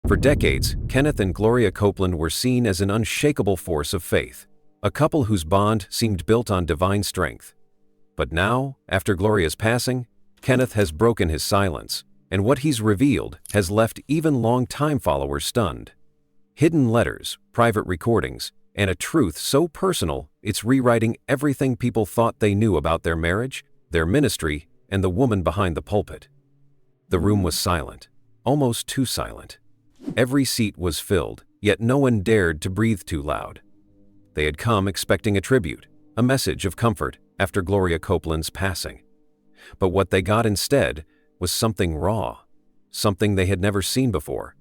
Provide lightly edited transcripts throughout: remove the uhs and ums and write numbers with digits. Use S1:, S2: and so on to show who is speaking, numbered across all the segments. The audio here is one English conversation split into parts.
S1: For decades, Kenneth and Gloria Copeland were seen as an unshakable force of faith, a couple whose bond seemed built on divine strength. But now, after Gloria's passing, Kenneth has broken his silence, and what he's revealed has left even longtime followers stunned. Hidden letters, private recordings, and a truth so personal it's rewriting everything people thought they knew about their marriage, their ministry, and the woman behind the pulpit. The room was silent, almost too silent. Every seat was filled, yet no one dared to breathe too loud. They had come expecting a tribute, a message of comfort after Gloria Copeland's passing. But what they got instead was something raw, something they had never seen before.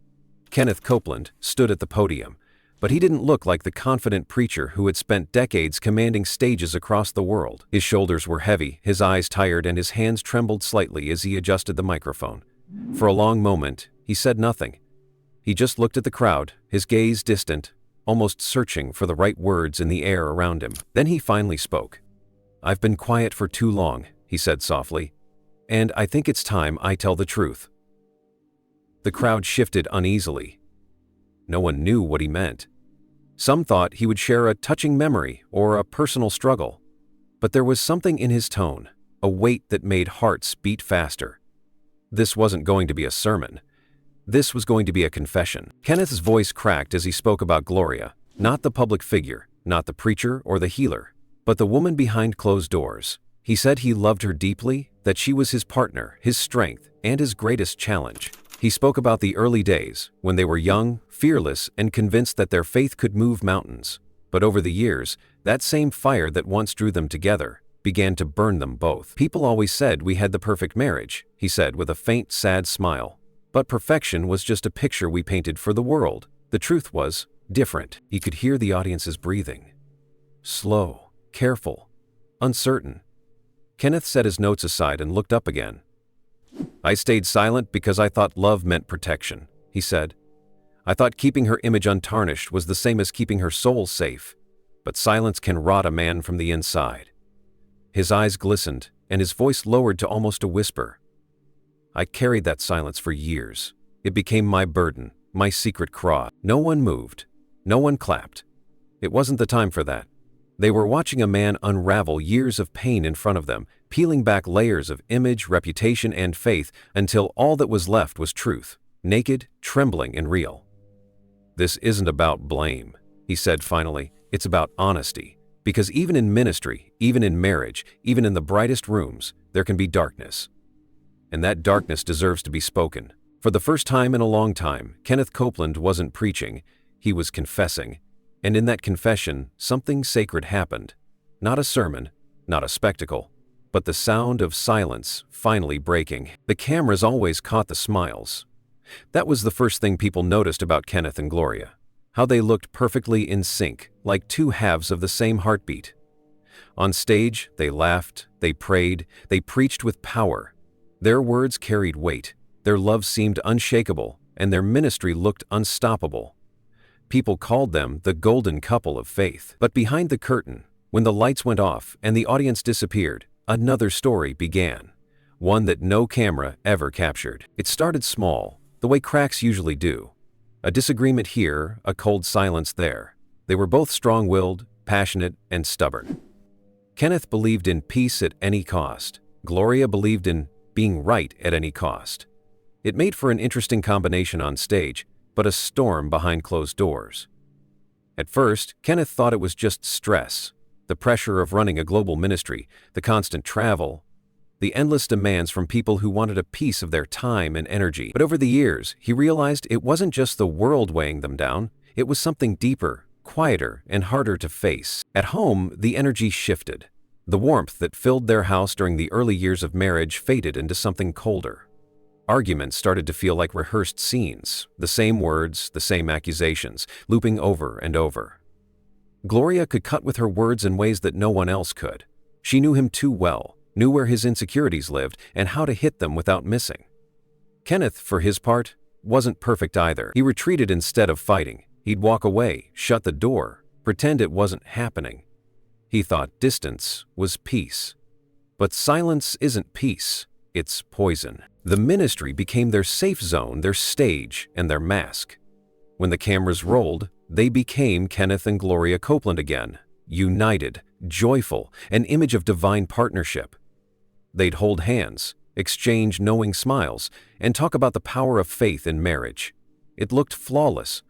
S1: Kenneth Copeland stood at the podium, but he didn't look like the confident preacher who had spent decades commanding stages across the world. His shoulders were heavy, his eyes tired, and his hands trembled slightly as he adjusted the microphone. For a long moment, he said nothing. He just looked at the crowd, his gaze distant, almost searching for the right words in the air around him. Then he finally spoke. "I've been quiet for too long," he said softly, "and I think it's time I tell the truth." The crowd shifted uneasily. No one knew what he meant. Some thought he would share a touching memory or a personal struggle. But there was something in his tone, a weight that made hearts beat faster. This wasn't going to be a sermon. This was going to be a confession. Kenneth's voice cracked as he spoke about Gloria, not the public figure, not the preacher or the healer, but the woman behind closed doors. He said he loved her deeply, that she was his partner, his strength, and his greatest challenge. He spoke about the early days, when they were young, fearless, and convinced that their faith could move mountains. But over the years, that same fire that once drew them together began to burn them both. "People always said we had the perfect marriage," he said with a faint, sad smile. "But perfection was just a picture we painted for the world. The truth was different." He could hear the audience's breathing. Slow, careful, uncertain. Kenneth set his notes aside and looked up again. "I stayed silent because I thought love meant protection," he said. "I thought keeping her image untarnished was the same as keeping her soul safe. But silence can rot a man from the inside." His eyes glistened, and his voice lowered to almost a whisper. "I carried that silence for years. It became my burden, my secret cross." No one moved. No one clapped. It wasn't the time for that. They were watching a man unravel years of pain in front of them, peeling back layers of image, reputation, and faith until all that was left was truth, naked, trembling, and real. "This isn't about blame," he said finally. "It's about honesty. Because even in ministry, even in marriage, even in the brightest rooms, there can be darkness. And that darkness deserves to be spoken." For the first time in a long time, Kenneth Copeland wasn't preaching, he was confessing. And in that confession, something sacred happened. Not a sermon, not a spectacle, but the sound of silence finally breaking. The cameras always caught the smiles. That was the first thing people noticed about Kenneth and Gloria. How they looked perfectly in sync, like two halves of the same heartbeat. On stage, they laughed, they prayed, they preached with power. Their words carried weight, their love seemed unshakable, and their ministry looked unstoppable. People called them the golden couple of faith. But behind the curtain, when the lights went off and the audience disappeared, another story began. One that no camera ever captured. It started small, the way cracks usually do. A disagreement here, a cold silence there. They were both strong-willed, passionate, and stubborn. Kenneth believed in peace at any cost. Gloria believed in being right at any cost. It made for an interesting combination on stage, but a storm behind closed doors. At first, Kenneth thought it was just stress, the pressure of running a global ministry, the constant travel, the endless demands from people who wanted a piece of their time and energy. But over the years, he realized it wasn't just the world weighing them down, it was something deeper, quieter, and harder to face. At home, the energy shifted. The warmth that filled their house during the early years of marriage faded into something colder. Arguments started to feel like rehearsed scenes, the same words, the same accusations, looping over and over. Gloria could cut with her words in ways that no one else could. She knew him too well, knew where his insecurities lived, and how to hit them without missing. Kenneth, for his part, wasn't perfect either. He retreated instead of fighting. He'd walk away, shut the door, pretend it wasn't happening. He thought distance was peace. But silence isn't peace, it's poison. The ministry became their safe zone, their stage, and their mask. When the cameras rolled, they became Kenneth and Gloria Copeland again, united, joyful, an image of divine partnership. They'd hold hands, exchange knowing smiles, and talk about the power of faith in marriage. It looked flawless.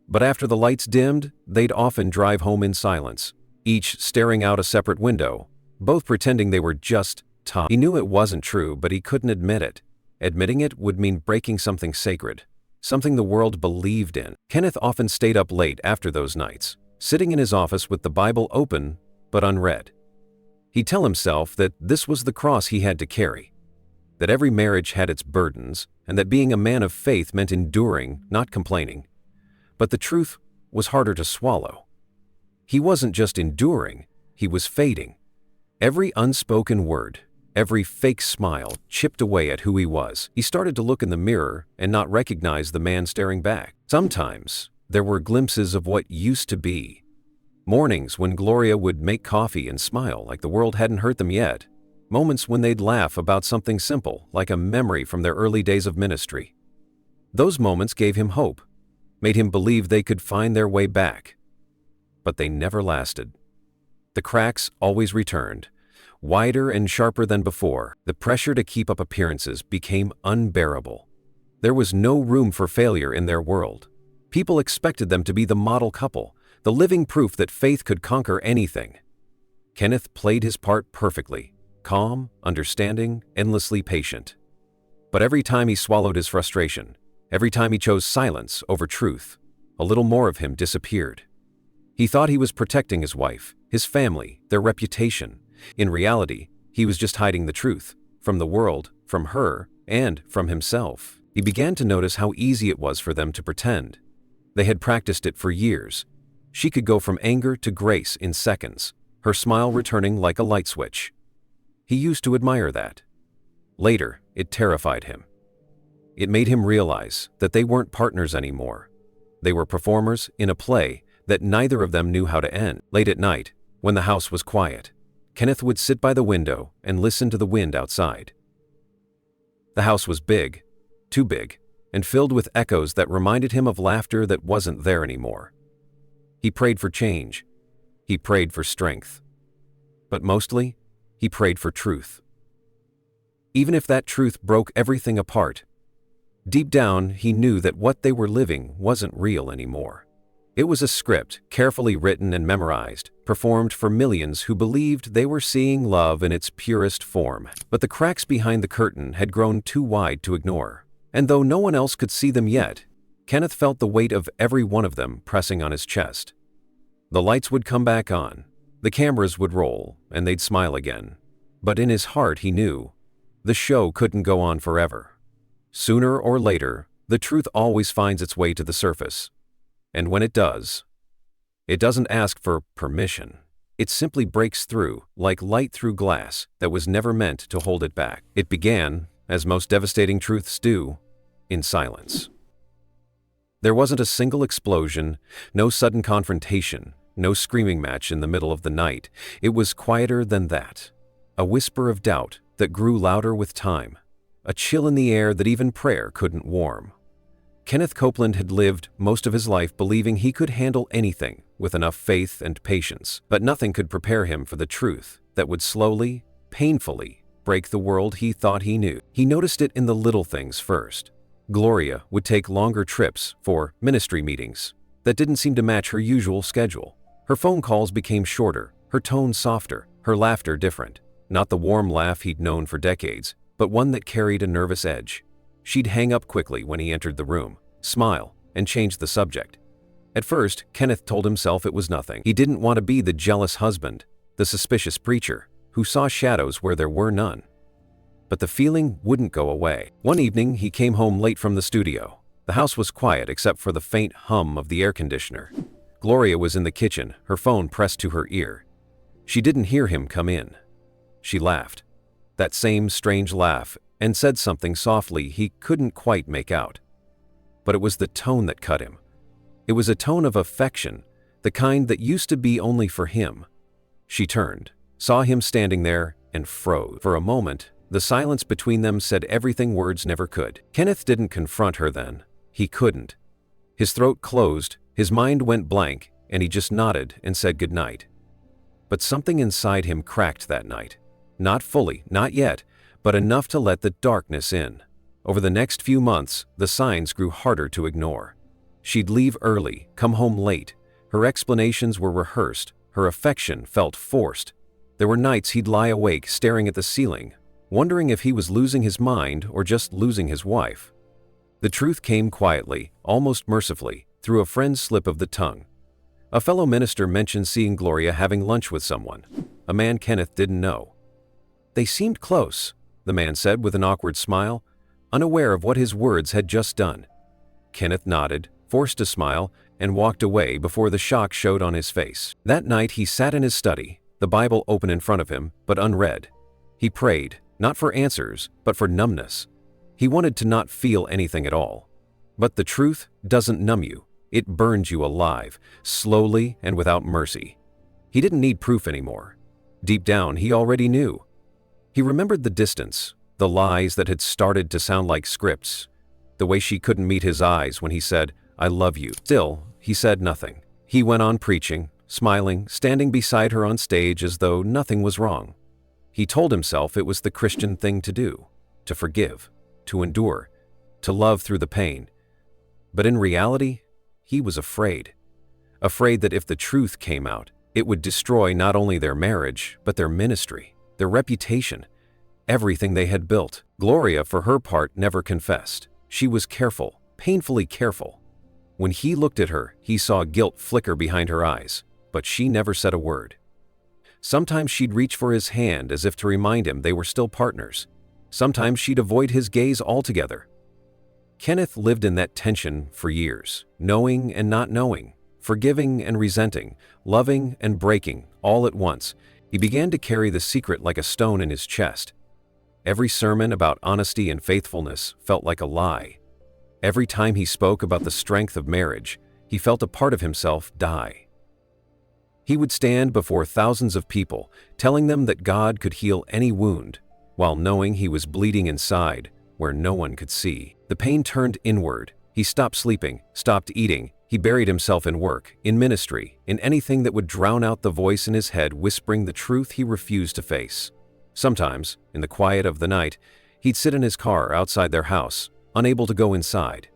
S1: But after the lights dimmed, they'd often drive home in silence, each staring out a separate window, both pretending they were just tired. He knew it wasn't true, but he couldn't admit it. Admitting it would mean breaking something sacred, something the world believed in. Kenneth often stayed up late after those nights, sitting in his office with the Bible open but unread. He'd tell himself that this was the cross he had to carry, that every marriage had its burdens, and that being a man of faith meant enduring, not complaining. But the truth was harder to swallow. He wasn't just enduring, he was fading. Every unspoken word, every fake smile chipped away at who he was. He started to look in the mirror and not recognize the man staring back. Sometimes, there were glimpses of what used to be. Mornings when Gloria would make coffee and smile like the world hadn't hurt them yet. Moments when they'd laugh about something simple, like a memory from their early days of ministry. Those moments gave him hope, made him believe they could find their way back. But they never lasted. The cracks always returned, wider and sharper than before. The pressure to keep up appearances became unbearable. There was no room for failure in their world. People expected them to be the model couple, the living proof that faith could conquer anything. Kenneth played his part perfectly, calm, understanding, endlessly patient. But every time he swallowed his frustration, every time he chose silence over truth, a little more of him disappeared. He thought he was protecting his wife, his family, their reputation. In reality, he was just hiding the truth, from the world, from her, and from himself. He began to notice how easy it was for them to pretend. They had practiced it for years. She could go from anger to grace in seconds, her smile returning like a light switch. He used to admire that. Later, it terrified him. It made him realize that they weren't partners anymore. They were performers in a play that neither of them knew how to end. Late at night, when the house was quiet, Kenneth would sit by the window and listen to the wind outside. The house was big, too big, and filled with echoes that reminded him of laughter that wasn't there anymore. He prayed for change. He prayed for strength. But mostly, he prayed for truth. Even if that truth broke everything apart, deep down he knew that what they were living wasn't real anymore. It was a script, carefully written and memorized, performed for millions who believed they were seeing love in its purest form. But the cracks behind the curtain had grown too wide to ignore. And though no one else could see them yet, Kenneth felt the weight of every one of them pressing on his chest. The lights would come back on, the cameras would roll, and they'd smile again. But in his heart he knew, the show couldn't go on forever. Sooner or later, the truth always finds its way to the surface. And when it does, it doesn't ask for permission. It simply breaks through, like light through glass that was never meant to hold it back. It began, as most devastating truths do, in silence. There wasn't a single explosion, no sudden confrontation, no screaming match in the middle of the night. It was quieter than that. A whisper of doubt that grew louder with time. A chill in the air that even prayer couldn't warm. Kenneth Copeland had lived most of his life believing he could handle anything with enough faith and patience, but nothing could prepare him for the truth that would slowly, painfully, break the world he thought he knew. He noticed it in the little things first. Gloria would take longer trips for ministry meetings that didn't seem to match her usual schedule. Her phone calls became shorter, her tone softer, her laughter different. Not the warm laugh he'd known for decades, but one that carried a nervous edge. She'd hang up quickly when he entered the room, smile, and change the subject. At first, Kenneth told himself it was nothing. He didn't want to be the jealous husband, the suspicious preacher, who saw shadows where there were none. But the feeling wouldn't go away. One evening, he came home late from the studio. The house was quiet except for the faint hum of the air conditioner. Gloria was in the kitchen, her phone pressed to her ear. She didn't hear him come in. She laughed, that same strange laugh, and said something softly he couldn't quite make out. But it was the tone that cut him. It was a tone of affection, the kind that used to be only for him. She turned, saw him standing there, and froze. For a moment, The silence between them said everything words never could. Kenneth didn't confront her then. He couldn't. His throat closed, his mind went blank, and he just nodded and said goodnight. But something inside him cracked that night. Not fully, not yet, but enough to let the darkness in. Over the next few months, the signs grew harder to ignore. She'd leave early, come home late. Her explanations were rehearsed, her affection felt forced. There were nights he'd lie awake staring at the ceiling, wondering if he was losing his mind or just losing his wife. The truth came quietly, almost mercifully, through a friend's slip of the tongue. A fellow minister mentioned seeing Gloria having lunch with someone, a man Kenneth didn't know. "They seemed close," the man said with an awkward smile, unaware of what his words had just done. Kenneth nodded, forced a smile, and walked away before the shock showed on his face. That night he sat in his study, the Bible open in front of him, but unread. He prayed, not for answers, but for numbness. He wanted to not feel anything at all. But the truth doesn't numb you. It burns you alive, slowly and without mercy. He didn't need proof anymore. Deep down, he already knew. He remembered the distance, the lies that had started to sound like scripts, the way she couldn't meet his eyes when he said, "I love you." Still, he said nothing. He went on preaching, smiling, standing beside her on stage as though nothing was wrong. He told himself it was the Christian thing to do, to forgive, to endure, to love through the pain. But in reality, he was afraid. Afraid that if the truth came out, it would destroy not only their marriage, but their ministry, their reputation, everything they had built. Gloria, for her part, never confessed. She was careful, painfully careful. When he looked at her, he saw guilt flicker behind her eyes, but she never said a word. Sometimes she'd reach for his hand as if to remind him they were still partners. Sometimes she'd avoid his gaze altogether. Kenneth lived in that tension for years, knowing and not knowing, forgiving and resenting, loving and breaking, all at once. He began to carry the secret like a stone in his chest. Every sermon about honesty and faithfulness felt like a lie. Every time he spoke about the strength of marriage, he felt a part of himself die. He would stand before thousands of people, telling them that God could heal any wound, while knowing he was bleeding inside, where no one could see. The pain turned inward. He stopped sleeping, stopped eating. He buried himself in work, in ministry, in anything that would drown out the voice in his head whispering the truth he refused to face. Sometimes, in the quiet of the night, he'd sit in his car outside their house, unable to go inside.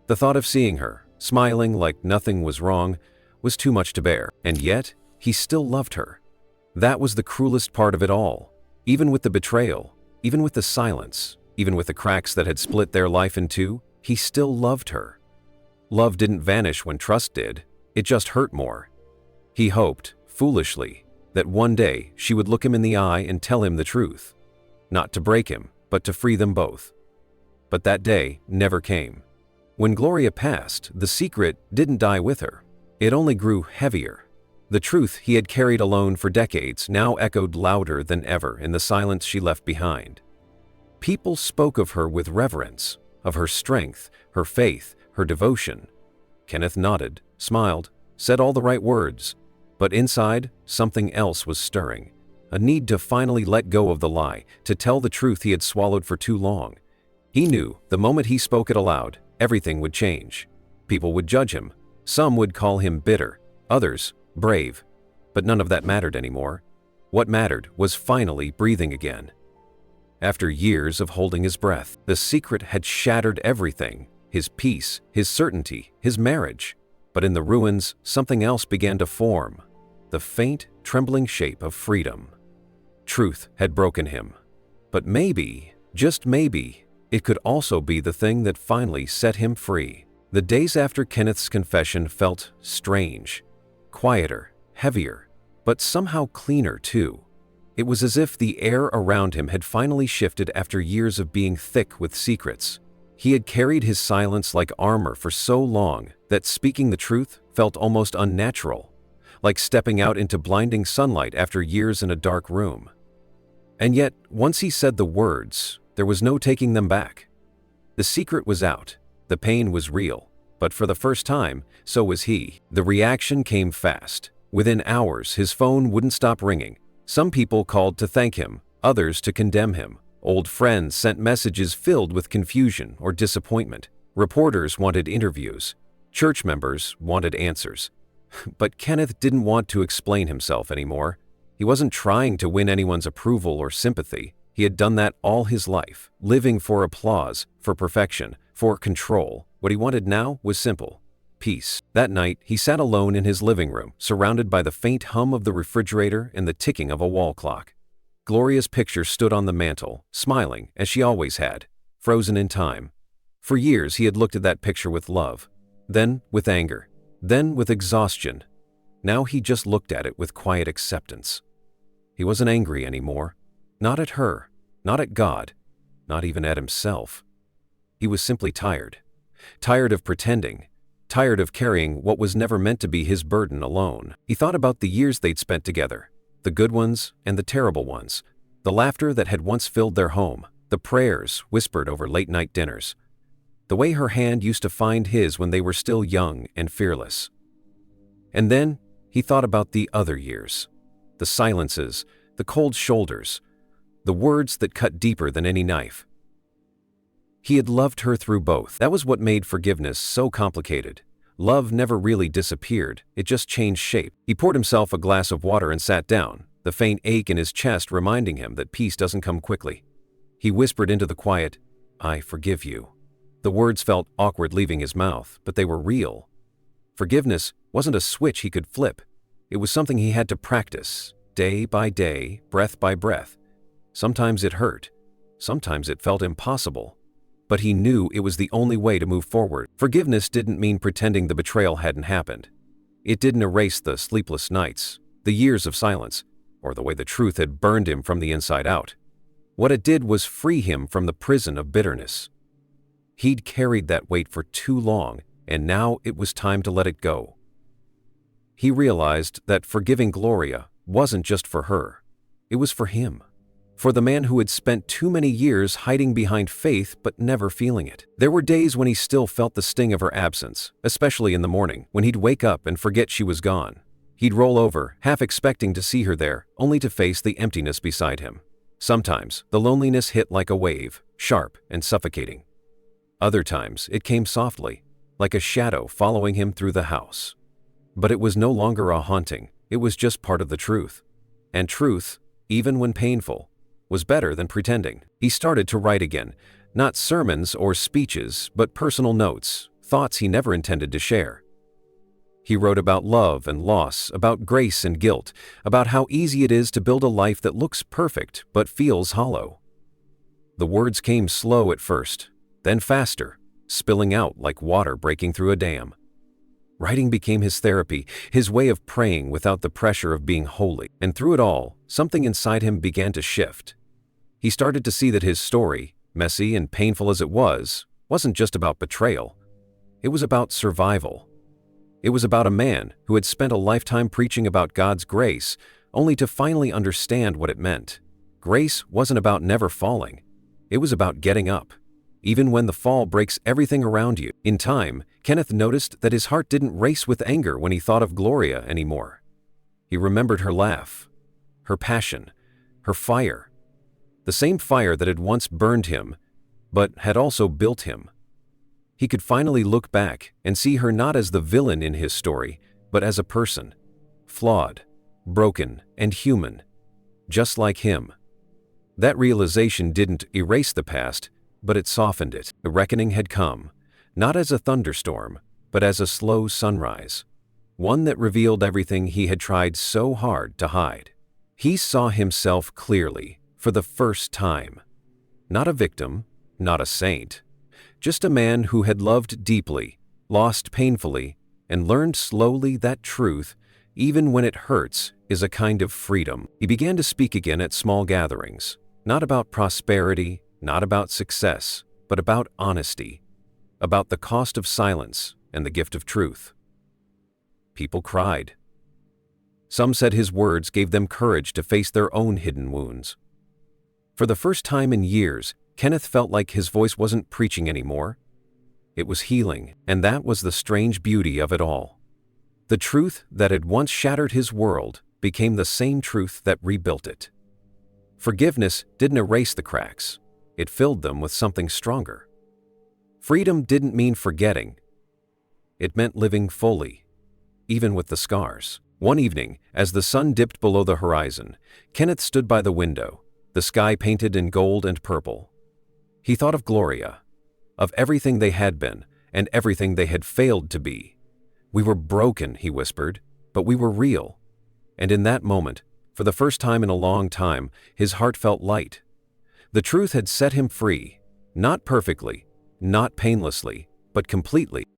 S1: The thought of seeing her, smiling like nothing was wrong, was too much to bear. And yet, he still loved her. That was the cruelest part of it all. Even with the betrayal, even with the silence, even with the cracks that had split their life in two, he still loved her. Love didn't vanish when trust did, it just hurt more. He hoped, foolishly, that one day she would look him in the eye and tell him the truth. Not to break him, but to free them both. But that day never came. When Gloria passed, the secret didn't die with her. It only grew heavier. The truth he had carried alone for decades now echoed louder than ever in the silence she left behind. People spoke of her with reverence, of her strength, her faith, her devotion. Kenneth nodded, smiled, said all the right words, but inside, something else was stirring. A need to finally let go of the lie, to tell the truth he had swallowed for too long. He knew the moment he spoke it aloud, everything would change. People would judge him. Some would call him bitter, others brave. But none of that mattered anymore. What mattered was finally breathing again. After years of holding his breath, the secret had shattered everything: his peace, his certainty, his marriage. But in the ruins, something else began to form: the faint, trembling shape of freedom. Truth had broken him. But maybe, just maybe, it could also be the thing that finally set him free. The days after Kenneth's confession felt strange, quieter, heavier, but somehow cleaner too. It was as if the air around him had finally shifted after years of being thick with secrets. He had carried his silence like armor for so long that speaking the truth felt almost unnatural, like stepping out into blinding sunlight after years in a dark room. And yet, once he said the words, there was no taking them back. The secret was out, the pain was real, but for the first time, so was he. The reaction came fast. Within hours, his phone wouldn't stop ringing. Some people called to thank him, others to condemn him. Old friends sent messages filled with confusion or disappointment. Reporters wanted interviews. Church members wanted answers. But Kenneth didn't want to explain himself anymore. He wasn't trying to win anyone's approval or sympathy. He had done that all his life, living for applause, for perfection, for control. What he wanted now was simple: peace. That night, he sat alone in his living room, surrounded by the faint hum of the refrigerator and the ticking of a wall clock. Gloria's picture stood on the mantel, smiling, as she always had, frozen in time. For years, he had looked at that picture with love, then with anger, then with exhaustion. Now he just looked at it with quiet acceptance. He wasn't angry anymore. Not at her, not at God, not even at himself. He was simply tired. Tired of pretending. Tired of carrying what was never meant to be his burden alone. He thought about the years they'd spent together, the good ones and the terrible ones, the laughter that had once filled their home, the prayers whispered over late-night dinners, the way her hand used to find his when they were still young and fearless. And then he thought about the other years, the silences, the cold shoulders, the words that cut deeper than any knife. He had loved her through both. That was what made forgiveness so complicated. Love never really disappeared, it just changed shape. He poured himself a glass of water and sat down, the faint ache in his chest reminding him that peace doesn't come quickly. He whispered into the quiet, "I forgive you." The words felt awkward leaving his mouth, but they were real. Forgiveness wasn't a switch he could flip. It was something he had to practice, day by day, breath by breath. Sometimes it hurt. Sometimes it felt impossible. But he knew it was the only way to move forward. Forgiveness didn't mean pretending the betrayal hadn't happened. It didn't erase the sleepless nights, the years of silence, or the way the truth had burned him from the inside out. What it did was free him from the prison of bitterness. He'd carried that weight for too long, and now it was time to let it go. He realized that forgiving Gloria wasn't just for her. It was for him. For the man who had spent too many years hiding behind faith but never feeling it. There were days when he still felt the sting of her absence, especially in the morning, when he'd wake up and forget she was gone. He'd roll over, half expecting to see her there, only to face the emptiness beside him. Sometimes, the loneliness hit like a wave, sharp and suffocating. Other times, it came softly, like a shadow following him through the house. But it was no longer a haunting, it was just part of the truth. And truth, even when painful, was better than pretending. He started to write again, not sermons or speeches, but personal notes, thoughts he never intended to share. He wrote about love and loss, about grace and guilt, about how easy it is to build a life that looks perfect but feels hollow. The words came slow at first, then faster, spilling out like water breaking through a dam. Writing became his therapy, his way of praying without the pressure of being holy. And through it all, something inside him began to shift. He started to see that his story, messy and painful as it wasn't just about betrayal. It was about survival. It was about a man who had spent a lifetime preaching about God's grace, only to finally understand what it meant. Grace wasn't about never falling. It was about getting up, even when the fall breaks everything around you. In time, Kenneth noticed that his heart didn't race with anger when he thought of Gloria anymore. He remembered her laugh, her passion, her fire. The same fire that had once burned him, but had also built him. He could finally look back and see her not as the villain in his story, but as a person, flawed, broken, and human, just like him. That realization didn't erase the past, but it softened it. The reckoning had come, not as a thunderstorm, but as a slow sunrise, one that revealed everything he had tried so hard to hide. He saw himself clearly, for the first time. Not a victim, not a saint, just a man who had loved deeply, lost painfully, and learned slowly that truth, even when it hurts, is a kind of freedom. He began to speak again at small gatherings, not about prosperity, not about success, but about honesty, about the cost of silence and the gift of truth. People cried. Some said his words gave them courage to face their own hidden wounds. For the first time in years, Kenneth felt like his voice wasn't preaching anymore. It was healing, and that was the strange beauty of it all. The truth that had once shattered his world became the same truth that rebuilt it. Forgiveness didn't erase the cracks. It filled them with something stronger. Freedom didn't mean forgetting. It meant living fully, even with the scars. One evening, as the sun dipped below the horizon, Kenneth stood by the window, the sky painted in gold and purple. He thought of Gloria, of everything they had been, and everything they had failed to be. "We were broken," he whispered, "but we were real." And in that moment, for the first time in a long time, his heart felt light. The truth had set him free, not perfectly, not painlessly, but completely.